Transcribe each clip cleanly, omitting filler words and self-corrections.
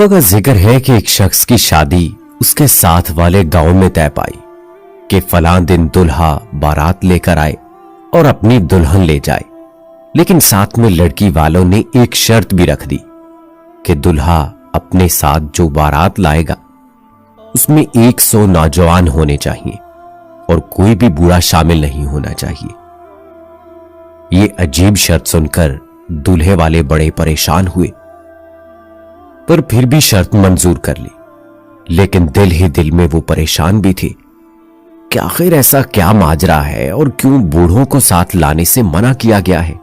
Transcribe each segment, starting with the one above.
दोस्तों का जिक्र है कि एक शख्स की शादी उसके साथ वाले गांव में तय पाई कि फलां दिन दुल्हा बारात लेकर आए और अपनी दुल्हन ले जाए, लेकिन साथ में लड़की वालों ने एक शर्त भी रख दी कि दुल्हा अपने साथ जो बारात लाएगा उसमें 100 नौजवान होने चाहिए और कोई भी बूढ़ा शामिल नहीं होना चाहिए। ये अजीब शर्त सुनकर दूल्हे वाले बड़े परेशान हुए, पर फिर भी शर्त मंजूर कर ली। लेकिन दिल ही दिल में वो परेशान भी थे कि आखिर ऐसा क्या माजरा है और क्यों बूढ़ों को साथ लाने से मना किया गया है।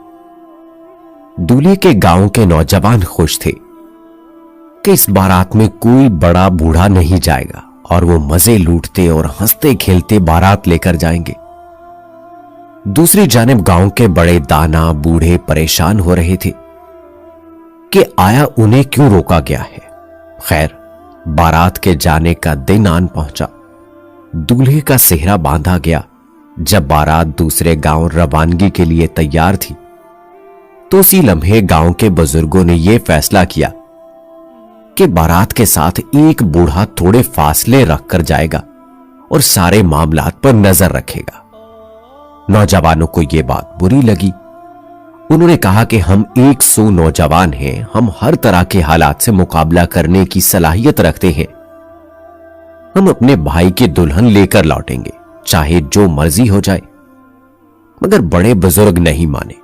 दूल्हे के गांव के नौजवान खुश थे कि इस बारात में कोई बड़ा बूढ़ा नहीं जाएगा और वो मजे लूटते और हंसते खेलते बारात लेकर जाएंगे। दूसरी जानिब गांव के बड़े दाना बूढ़े परेशान हो रहे थे कि आया उन्हें क्यों रोका गया है। खैर, बारात के जाने का दिन आन पहुंचा। दूल्हे का सेहरा बांधा गया। जब बारात दूसरे गांव रवानगी के लिए तैयार थी तो उसी लम्हे गांव के बुजुर्गों ने यह फैसला किया कि बारात के साथ एक बूढ़ा थोड़े फासले रखकर जाएगा और सारे मामलात पर नजर रखेगा। नौजवानों को यह बात बुरी लगी। उन्होंने कहा कि हम 100 नौजवान हैं, हम हर तरह के हालात से मुकाबला करने की सलाहियत रखते हैं। हम अपने भाई की दुल्हन लेकर लौटेंगे, चाहे जो मर्जी हो जाए। मगर बड़े बुजुर्ग नहीं माने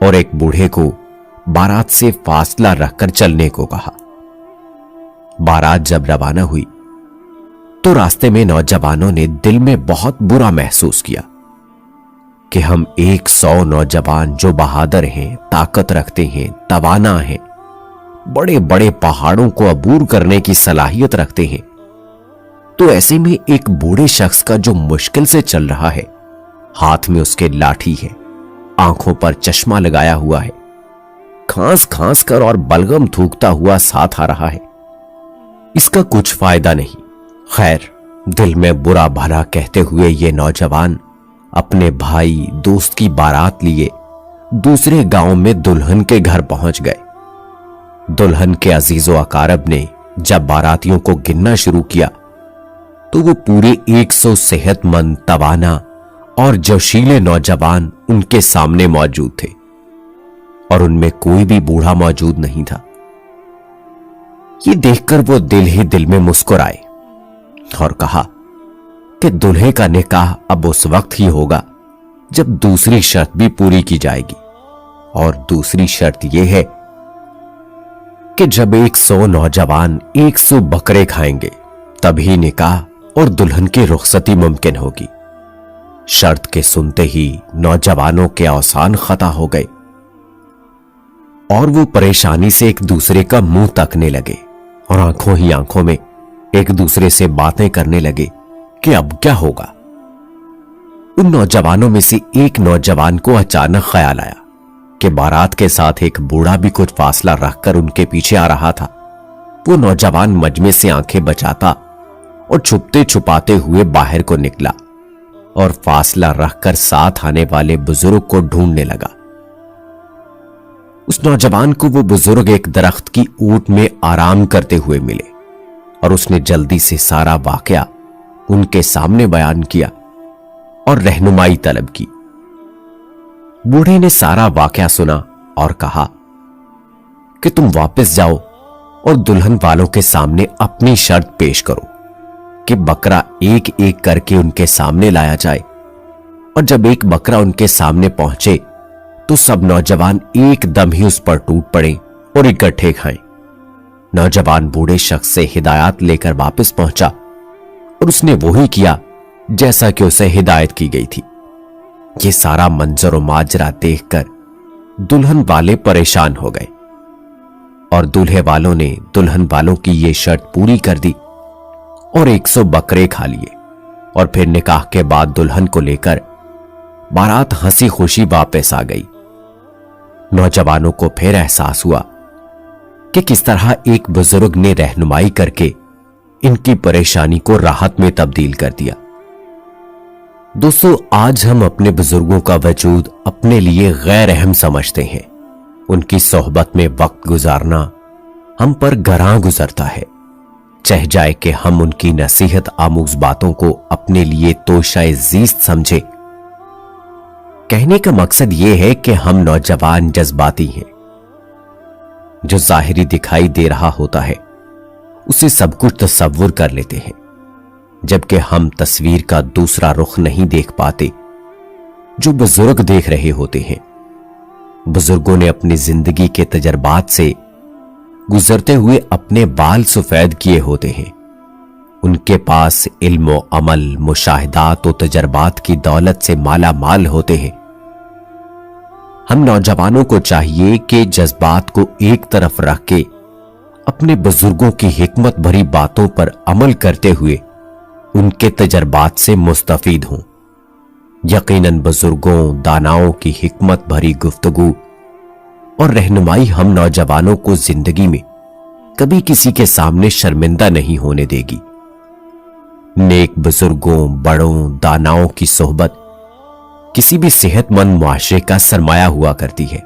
और एक बूढ़े को बारात से फासला रखकर चलने को कहा। बारात जब रवाना हुई तो रास्ते में नौजवानों ने दिल में बहुत बुरा महसूस किया कि हम 100 नौजवान जो बहादुर हैं, ताकत रखते हैं, तवाना हैं, बड़े बड़े पहाड़ों को अबूर करने की सलाहियत रखते हैं, तो ऐसे में एक बूढ़े शख्स का जो मुश्किल से चल रहा है, हाथ में उसके लाठी है, आंखों पर चश्मा लगाया हुआ है, खांस खांस कर और बलगम थूकता हुआ साथ आ रहा है, इसका कुछ फायदा नहीं। खैर, दिल में बुरा भला कहते हुए ये नौजवान अपने भाई दोस्त की बारात लिए दूसरे गांव में दुल्हन के घर पहुंच गए। दुल्हन के अजीजो अकारब ने जब बारातियों को गिनना शुरू किया तो वो पूरे 100 सेहतमंद, तवाना और जोशीले नौजवान उनके सामने मौजूद थे और उनमें कोई भी बूढ़ा मौजूद नहीं था। ये देखकर वो दिल ही दिल में मुस्कुराए और कहा कि दूल्हे का निकाह अब उस वक्त ही होगा जब दूसरी शर्त भी पूरी की जाएगी, और दूसरी शर्त यह है कि जब 100 नौजवान 100 बकरे खाएंगे तभी निकाह और दुल्हन की रुखसती मुमकिन होगी। शर्त के सुनते ही नौजवानों के औसान खता हो गए और वो परेशानी से एक दूसरे का मुंह तकने लगे और आंखों ही आंखों में एक दूसरे से बातें करने लगे कि अब क्या होगा। उन नौजवानों में से एक नौजवान को अचानक ख्याल आया कि बारात के साथ एक बूढ़ा भी कुछ फासला रखकर उनके पीछे आ रहा था। वो नौजवान मजमे से आंखें बचाता और छुपते छुपाते हुए बाहर को निकला और फासला रखकर साथ आने वाले बुजुर्ग को ढूंढने लगा। उस नौजवान को वो बुजुर्ग एक दरख्त की ऊंट में आराम करते हुए मिले और उसने जल्दी से सारा वाकया उनके सामने बयान किया और रहनुमाई तलब की। बूढ़े ने सारा वाकया सुना और कहा कि तुम वापस जाओ और दुल्हन वालों के सामने अपनी शर्त पेश करो कि बकरा एक एक करके उनके सामने लाया जाए, और जब एक बकरा उनके सामने पहुंचे तो सब नौजवान एकदम ही उस पर टूट पड़े और इकट्ठे खाएं। नौजवान बूढ़े शख्स से हिदायत लेकर वापस पहुंचा और उसने वही किया जैसा कि उसे हिदायत की गई थी। ये सारा मंजर माजरा देखकर दुल्हन वाले परेशान हो गए और दूल्हे वालों ने दुल्हन वालों की ये शर्त पूरी कर दी और 100 बकरे खा लिए, और फिर निकाह के बाद दुल्हन को लेकर बारात हंसी खुशी वापस आ गई। नौजवानों को फिर एहसास हुआ कि किस तरह एक बुजुर्ग ने रहनुमाई करके इनकी परेशानी को राहत में तब्दील कर दिया। दोस्तों, आज हम अपने बुजुर्गों का वजूद अपने लिए गैर अहम समझते हैं। उनकी सोहबत में वक्त गुजारना ہم پر گراں گزرتا ہے، چاہ جائے کہ ہم ان کی نصیحت آموز باتوں کو اپنے لیے توشہ زیست سمجھے۔ کہنے کا مقصد یہ ہے کہ ہم نوجوان جذباتی ہیں، جو ظاہری دکھائی دے رہا ہوتا ہے اسے سب کچھ تصور کر لیتے ہیں، جبکہ ہم تصویر کا دوسرا رخ نہیں دیکھ پاتے جو بزرگ دیکھ رہے ہوتے ہیں۔ بزرگوں نے اپنی زندگی کے تجربات سے گزرتے ہوئے اپنے بال سفید کیے ہوتے ہیں، ان کے پاس علم و عمل، مشاہدات و تجربات کی دولت سے مالا مال ہوتے ہیں۔ ہم نوجوانوں کو چاہیے کہ جذبات کو ایک طرف رکھ کے اپنے بزرگوں کی حکمت بھری باتوں پر عمل کرتے ہوئے ان کے تجربات سے مستفید ہوں۔ یقیناً بزرگوں، داناؤں کی حکمت بھری گفتگو اور رہنمائی ہم نوجوانوں کو زندگی میں کبھی کسی کے سامنے شرمندہ نہیں ہونے دے گی۔ نیک بزرگوں، بڑوں، داناؤں کی صحبت کسی بھی صحت مند معاشرے کا سرمایہ ہوا کرتی ہے۔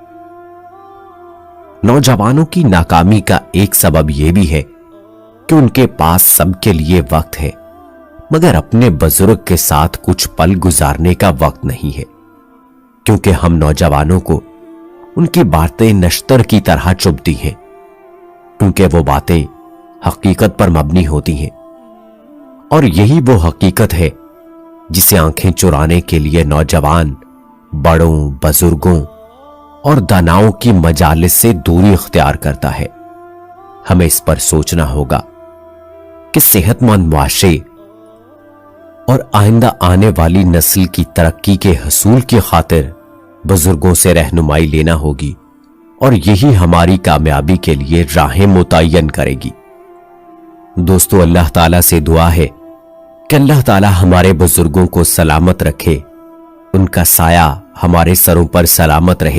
نوجوانوں کی ناکامی کا ایک سبب یہ بھی ہے کہ ان کے پاس سب کے لیے وقت ہے، مگر اپنے بزرگ کے ساتھ کچھ پل گزارنے کا وقت نہیں ہے، کیونکہ ہم نوجوانوں کو ان کی باتیں نشتر کی طرح چبھتی ہیں، کیونکہ وہ باتیں حقیقت پر مبنی ہوتی ہیں، اور یہی وہ حقیقت ہے جسے آنکھیں چرانے کے لیے نوجوان بڑوں، بزرگوں اور داناؤں کی مجالس سے دوری اختیار کرتا ہے۔ ہمیں اس پر سوچنا ہوگا کہ صحت مند معاشرے اور آئندہ آنے والی نسل کی ترقی کے حصول کی خاطر بزرگوں سے رہنمائی لینا ہوگی، اور یہی ہماری کامیابی کے لیے راہیں متعین کرے گی۔ دوستو، اللہ تعالیٰ سے دعا ہے کہ اللہ تعالیٰ ہمارے بزرگوں کو سلامت رکھے، ان کا سایہ ہمارے سروں پر سلامت رہے۔